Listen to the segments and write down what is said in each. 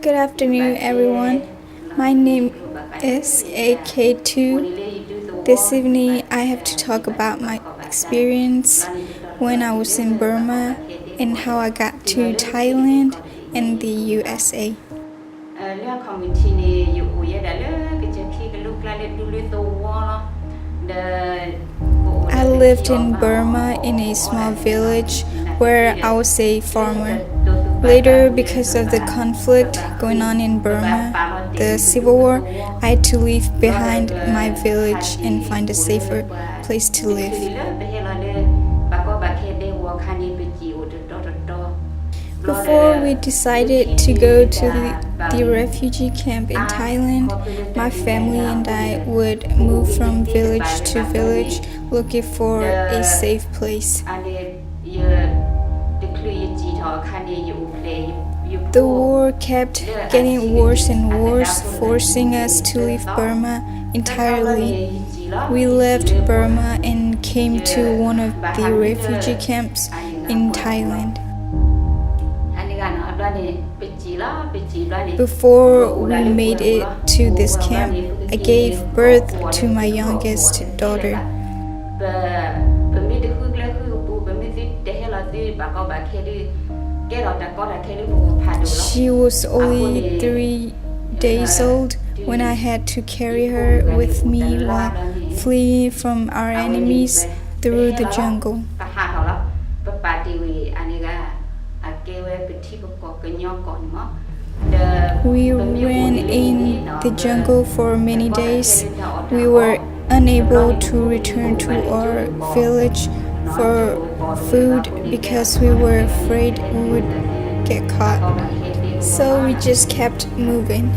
Good afternoon, everyone. My name is AK2. This evening, I have to talk about my experience when I was in Burma and how I got to Thailand and the USA. I lived in Burma in a small village where I was a farmer. Later, because of the conflict going on in Burma, the civil war, I had to leave behind my village and find a safer place to live. Before we decided to go to the refugee camp in Thailand, my family and I would move from village to village looking for a safe place. The war kept getting worse and worse, forcing us to leave Burma entirely. We left Burma and came to one of the refugee camps in Thailand. Before we made it to this camp, I gave birth to my youngest daughter. She was only 3 days old when I had to carry her with me while fleeing from our enemies through the jungle. We ran in the jungle for many days. We were unable to return to our village for food because we were afraid we would get caught. So we just kept moving.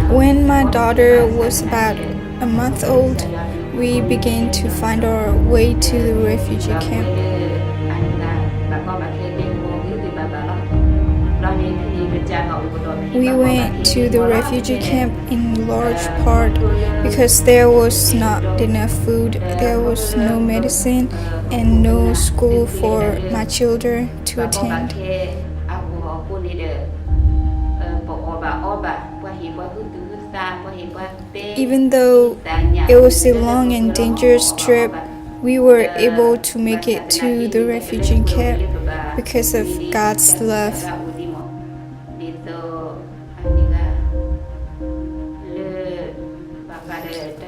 When my daughter was about a month old, we began to find our way to the refugee camp. We went to the refugee camp in large part because there was not enough food, there was no medicine, and no school for my children to attend. Even though it was a long and dangerous trip, we were able to make it to the refugee camp because of God's love.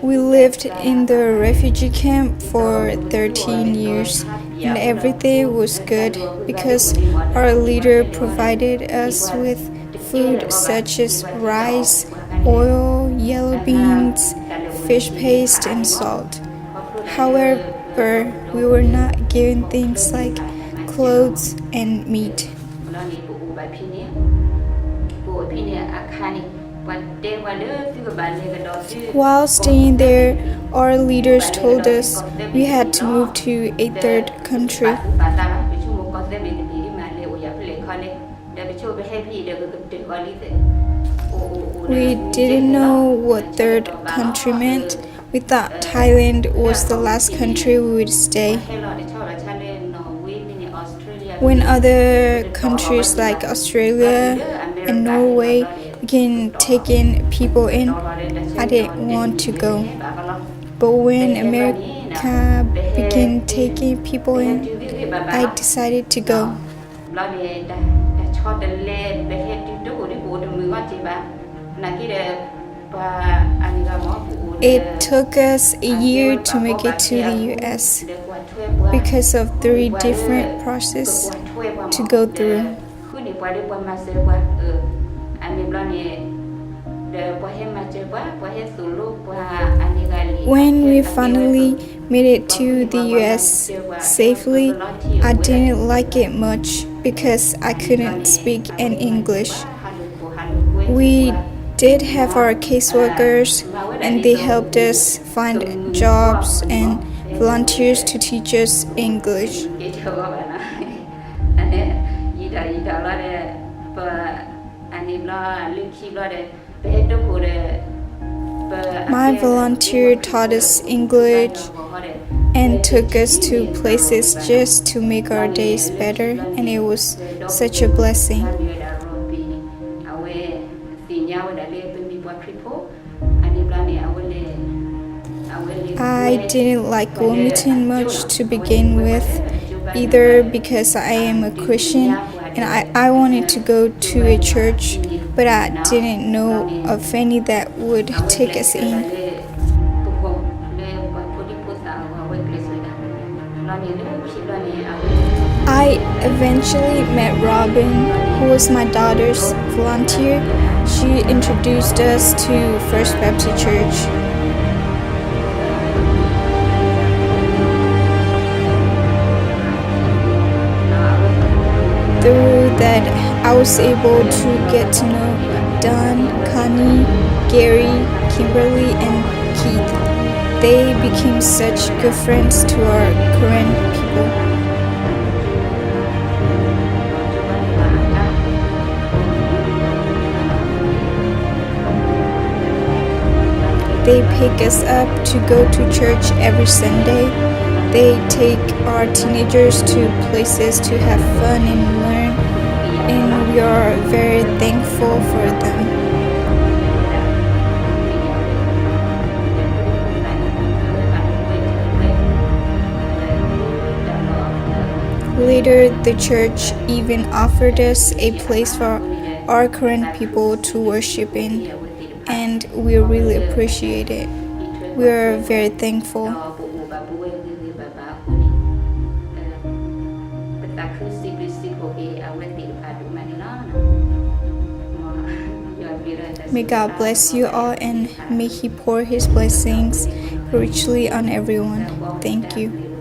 We lived in the refugee camp for 13 years, and everything was good because our leader provided us with food such as rice, oil, yellow beans, fish paste, and salt. However, we were not given things like clothes and meat. While staying there, our leaders told us we had to move to a third country. We didn't know what third country meant. We thought Thailand was the last country we would stay. When other countries like Australia and Norway began taking people in, I didn't want to go. But when America began taking people in, I decided to go. It took us a year to make it to the US because of 3 different processes to go through. When we finally made it to the US safely, I didn't like it much because I couldn't speak in English. We did have our caseworkers, and they helped us find jobs and volunteers to teach us English. My volunteer taught us English and took us to places just to make our days better, and it was such a blessing. I didn't like Wilmington much to begin with, either because I am a Christian and I wanted to go to a church, but I didn't know of any that would take us in. I eventually met Robin, who was my daughter's volunteer. She introduced us to First Baptist Church. Through that, I was able to get to know Don, Connie, Gary, Kimberly, and Keith. They became such good friends to our current people. They pick us up to go to church every Sunday. They take our teenagers to places to have fun and learn, and we are very thankful for them. Later, the church even offered us a place for our current people to worship in, and we really appreciate it. We are very thankful. May God bless you all, and may He pour His blessings richly on everyone. Thank you.